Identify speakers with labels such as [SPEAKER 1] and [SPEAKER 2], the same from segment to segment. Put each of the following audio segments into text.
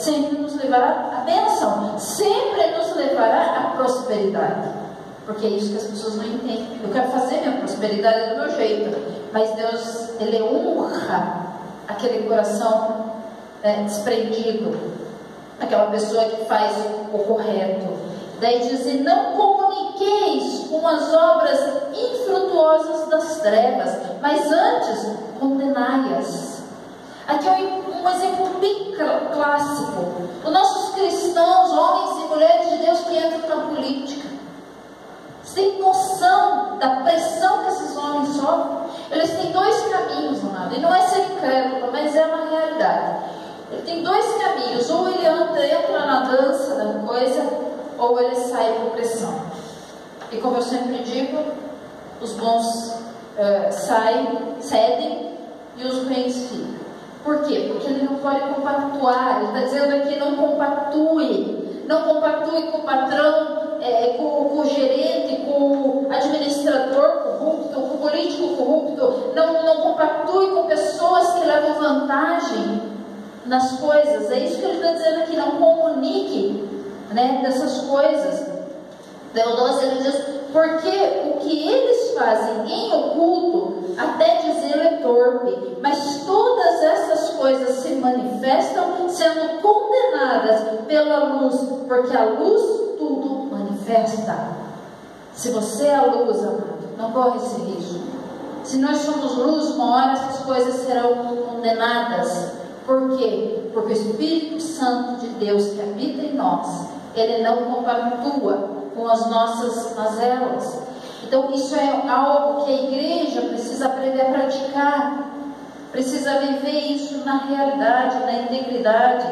[SPEAKER 1] sempre nos levará à bênção, sempre nos levará à prosperidade. Porque é isso que as pessoas não entendem. Eu quero fazer minha prosperidade do meu jeito, mas Deus, Ele honra aquele coração desprendido, aquela pessoa que faz o correto. Daí diz: e não comuniqueis com as obras infrutuosas das trevas, mas antes condenai-as. Aqui é um exemplo bem clássico. Os nossos cristãos, homens e mulheres de Deus que entram na política, você tem noção da pressão que esses homens sofrem? Eles têm dois caminhos, amado, e não é ser incrédulo, mas é uma realidade. Ele tem dois caminhos: ou ele entra na dança da coisa, ou ele sai por pressão. E como eu sempre digo, os bons cedem e os ruins ficam. Por quê? Porque ele não pode compactuar. Ele está dizendo aqui: não compactue. Não compactue com o patrão, com o gerente, com o administrador corrupto, com o político corrupto. Não compactue com pessoas que levam vantagem nas coisas. É isso que ele está dizendo aqui: não comunique, dessas coisas. Deodócio, ele diz: porque o que eles fazem em oculto, até dizer é torpe, mas todas essas coisas se manifestam sendo condenadas pela luz, porque a luz tudo manifesta. Se você é a luz, amado, não corre esse risco. Se nós somos luz, uma hora essas coisas serão condenadas. Por quê? Porque o Espírito Santo de Deus que habita em nós, ele não compactua com as nossas mazelas. Então isso é algo que a igreja precisa aprender a praticar, precisa viver isso na realidade, na integridade.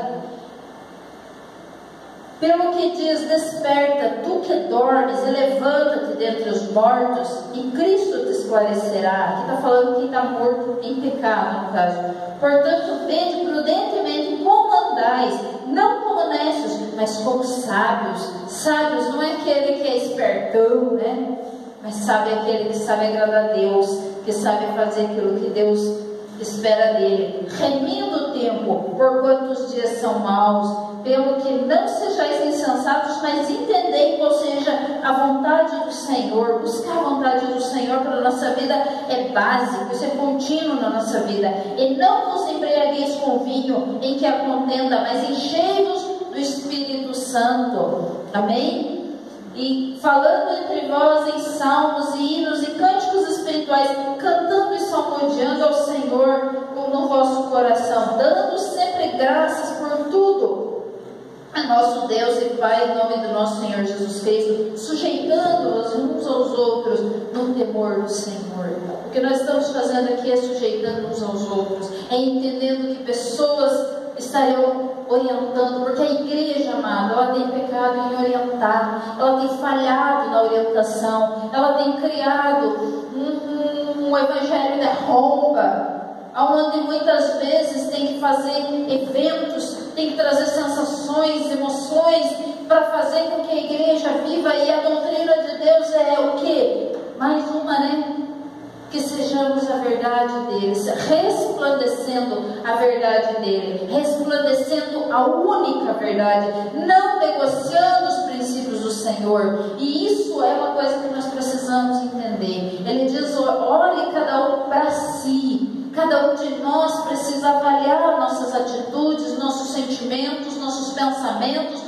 [SPEAKER 1] Pelo que diz: desperta, tu que dormes, e levanta-te dentre os mortos, e Cristo te esclarecerá. Aqui está falando quem está morto em pecado, no caso. Portanto, vede prudentemente como andais, não como necios, mas como sábios. Sábios não é aquele que é espertão, mas sabe aquele que sabe agradar a Deus, que sabe fazer aquilo que Deus espera dele, remindo o tempo, porquanto os dias são maus. Pelo que não sejais insensatos, mas entendei qual seja a vontade do Senhor. Buscar a vontade do Senhor para a nossa vida é básico, isso é contínuo na nossa vida. E não vos embriagueis com vinho, em que há contenda, mas enchei-vos do Espírito Santo. Amém? E falando entre vós em salmos e hinos e cânticos espirituais, cantando e salmodiando ao Senhor no vosso coração, dando sempre graças por tudo a nosso Deus e Pai, em nome do nosso Senhor Jesus Cristo, sujeitando-nos uns aos outros no temor do Senhor. O que nós estamos fazendo aqui é sujeitando uns aos outros, é entendendo que pessoas estariam orientando, porque a igreja, amada, ela tem pecado em orientar, ela tem falhado na orientação, ela tem criado um evangelho de arromba, onde muitas vezes tem que fazer eventos, tem que trazer sensações, emoções, para fazer com que a igreja viva. E a doutrina de Deus é o quê? Mais uma, que sejamos a verdade dele, resplandecendo a verdade dele, resplandecendo a única verdade, não negociando os princípios do Senhor. E isso é uma coisa que nós precisamos entender. Ele diz: olhe cada um para si. Cada um de nós precisa avaliar nossas atitudes, nossos sentimentos, nossos pensamentos,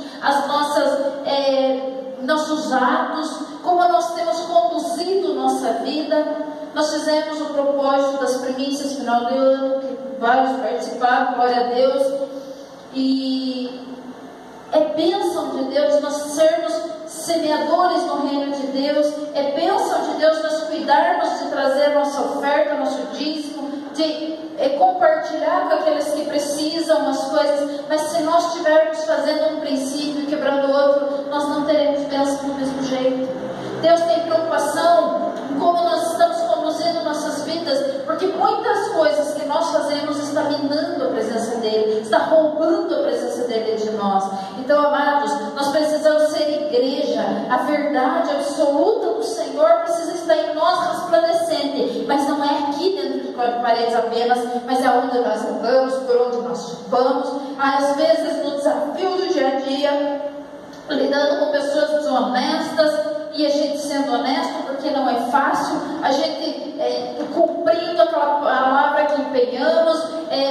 [SPEAKER 1] nossos atos, como nós temos conduzido nossa vida. Nós fizemos o propósito das primícias final de ano, que vários participaram, glória a Deus. E é bênção de Deus nós sermos semeadores no reino de Deus. É bênção de Deus nós cuidarmos de trazer nossa oferta, nosso dízimo, de compartilhar com aqueles que precisam as coisas. Mas se nós estivermos fazendo um princípio e quebrando outro, nós não teremos bênção do mesmo jeito. Deus tem preocupação em como nós estamos conduzindo nossas vidas, porque muitas coisas que nós fazemos está minando a presença dele, está roubando a presença dele de nós. Então, amados, nós precisamos ser igreja. A verdade absoluta do Senhor precisa estar em nós resplandecente, mas não é aqui dentro de quatro paredes apenas, mas é onde nós andamos, por onde nós vamos, às vezes no desafio dia lidando com pessoas desonestas, e a gente sendo honesto, porque não é fácil, a gente cumprindo aquela palavra que empenhamos,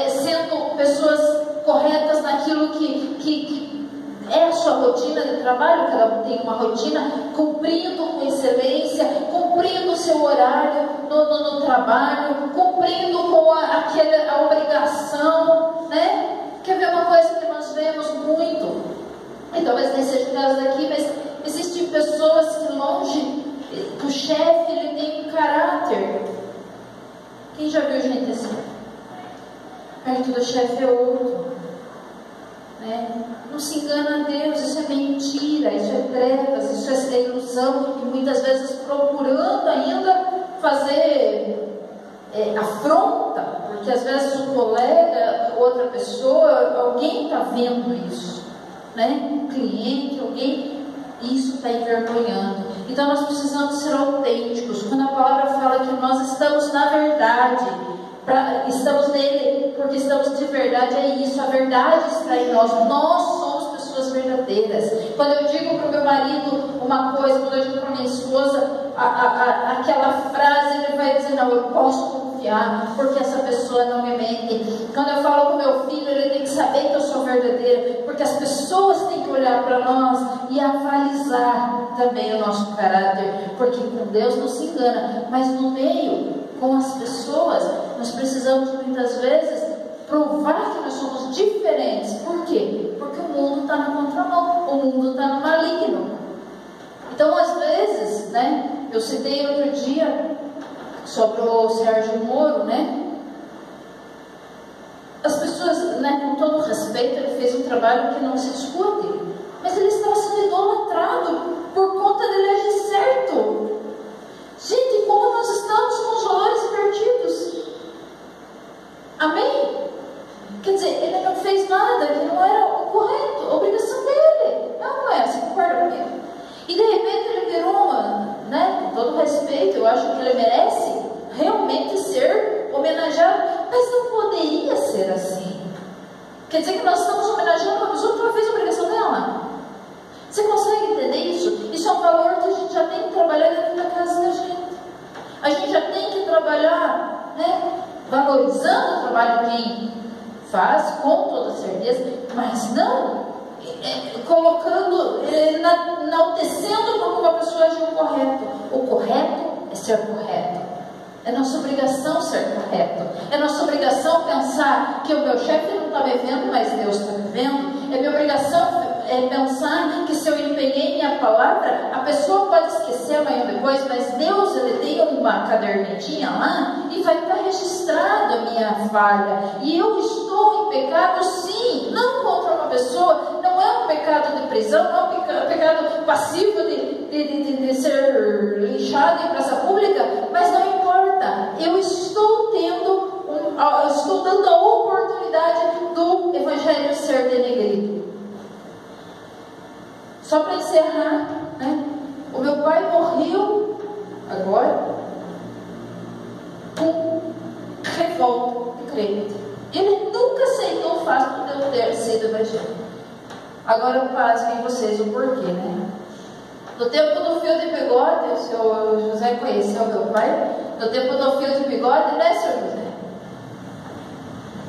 [SPEAKER 1] sendo pessoas corretas naquilo que é a sua rotina de trabalho. Cada um tem uma rotina, cumprindo com excelência, cumprindo o seu horário no trabalho, cumprindo com a obrigação, né? Quer ver uma coisa que nós vemos muito? E talvez nem seja o caso daqui, mas existem pessoas que longe do chefe ele tem um caráter. Quem já viu gente assim? Perto do chefe é outro, né? Não se engana a Deus, isso é mentira, isso é trevas, isso é ilusão, e muitas vezes procurando ainda fazer afronta, porque às vezes um colega, outra pessoa, alguém está vendo isso, né? Um cliente, alguém, isso está envergonhando. Então nós precisamos ser autênticos. Quando a palavra fala que nós estamos na verdade, estamos nele porque estamos de verdade, é isso, a verdade está em nós. Nós somos pessoas verdadeiras. Quando eu digo para o meu marido uma coisa, quando eu digo para minha esposa aquela frase, ele vai dizer: não, eu posso confiar, porque essa pessoa não me mente. Quando eu falo com meu filho, ele tem que saber que eu sou verdadeira, porque as pessoas têm que olhar para nós e avalizar também o nosso caráter, porque com Deus não se engana, mas no meio, com as pessoas, nós precisamos muitas vezes provar que nós somos diferentes. Por quê? Porque o mundo está na contramão, o mundo está no maligno. Então às vezes, né, eu citei outro dia sobre o Sérgio Moro, né? As pessoas, né, com todo respeito, ele fez um trabalho que não se discute, mas ele estava sendo idolatrado por conta dele agir certo. Gente, como nós estamos com os valores invertidos? Amém? Quer dizer, ele não fez nada que não era o correto, a obrigação dele. Não é, você concorda comigo? E de repente ele virou né, com todo respeito, eu acho que ele merece realmente ser homenageado, mas não poderia ser assim. Quer dizer que nós estamos homenageando uma pessoa que não fez a obrigação dela. Você consegue entender isso? Isso é um valor que a gente já tem que trabalhar dentro da casa da gente. A gente já tem que trabalhar, né, valorizando o trabalho de quem faz, com toda certeza, mas não colocando, enaltecendo como uma pessoa agiu correto. O correto é ser correto. É nossa obrigação ser correto. É nossa obrigação pensar que o meu chefe não está me vendo, mas Deus está me vendo. É minha obrigação pensar que se eu empenhei minha palavra, a pessoa pode esquecer amanhã ou depois, mas Deus, ele tem uma cadernetinha lá e vai estar registrado a minha falha. E eu estou em pecado, sim, não contra uma pessoa, não é um pecado de prisão, não é um pecado passivo de ser linchado em praça pública, mas não importa, eu estou dando a oportunidade do Evangelho ser denegrido. Só para encerrar, né? O meu pai morreu agora com revolta de crente. Ele nunca aceitou o fato de eu ter sido evangélico. Agora pasmem vocês o porquê, né? No tempo do fio de bigode, o senhor José conheceu meu pai. No tempo do fio de bigode, né, senhor José?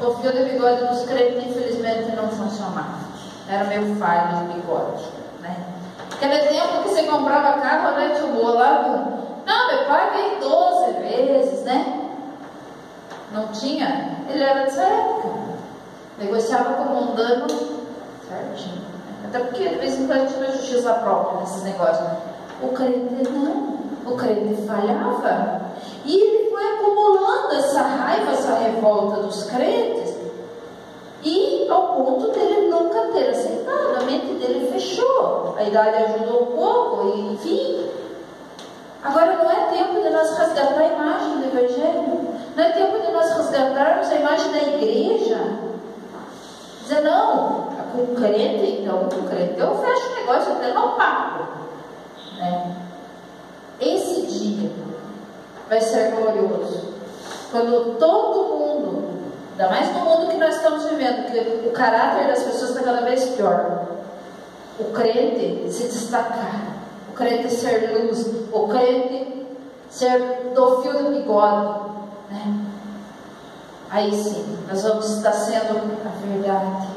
[SPEAKER 1] O fio de bigode dos crentes, infelizmente, não funcionava. Era meio falho de bigode, né? Aquele tempo que você comprava carro, né, tio Bola? Não, meu pai veio 12 vezes, né? Não tinha? Ele era dessa época. Negociava com o mundano certinho. Até porque de vez em quando tinha justiça própria nesses negócios. O crente não. O crente falhava. E ele foi acumulando essa raiva, essa revolta dos crentes. E ao ponto dele nunca ter aceitado. A mente dele fechou. A idade ajudou um pouco, e, enfim. Agora não é tempo de nós resgatar a imagem do Evangelho. Não é tempo de nós resgatarmos a imagem da igreja. Dizer, não, com o crente, então, com o crente eu fecho o negócio até no papo. Né? Esse dia vai ser glorioso. Quando todo mundo, ainda mais no mundo que nós estamos vivendo, que o caráter das pessoas está cada vez pior. o crente se destacar, o crente ser luz, o crente ser do fio do bigode, né? Aí sim, nós vamos estar sendo a verdade.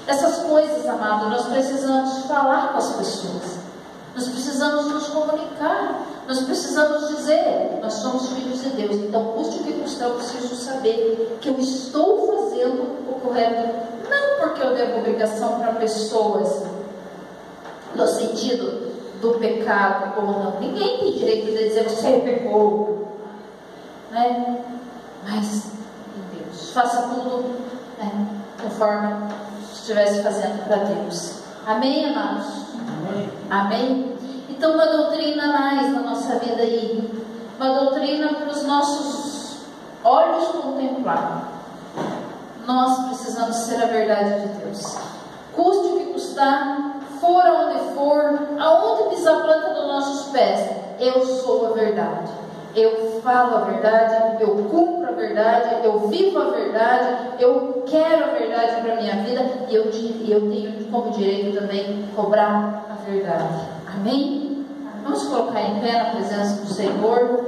[SPEAKER 1] Essas coisas, amado, nós precisamos falar com as pessoas. Nós precisamos nos comunicar. Nós precisamos dizer, nós somos filhos de Deus. Então, custe o que custar, eu preciso saber que eu estou fazendo o correto. Não porque eu devo obrigação para pessoas, no sentido do pecado ou não. Ninguém tem direito de dizer, você pecou, né? Mas, em Deus, faça tudo, né, conforme estivesse fazendo para Deus. Amém, amados? Amém. Amém? Então, uma doutrina mais na nossa vida aí, uma doutrina para os nossos olhos contemplar. Nós precisamos ser a verdade de Deus. Custe o que custar, for onde for, aonde pisar a planta dos nossos pés, eu sou a verdade. Eu falo a verdade, eu cumpro a verdade, eu vivo a verdade, eu quero a verdade para a minha vida e eu tenho como direito também cobrar a verdade. Amém? Vamos colocar em pé na presença do Senhor.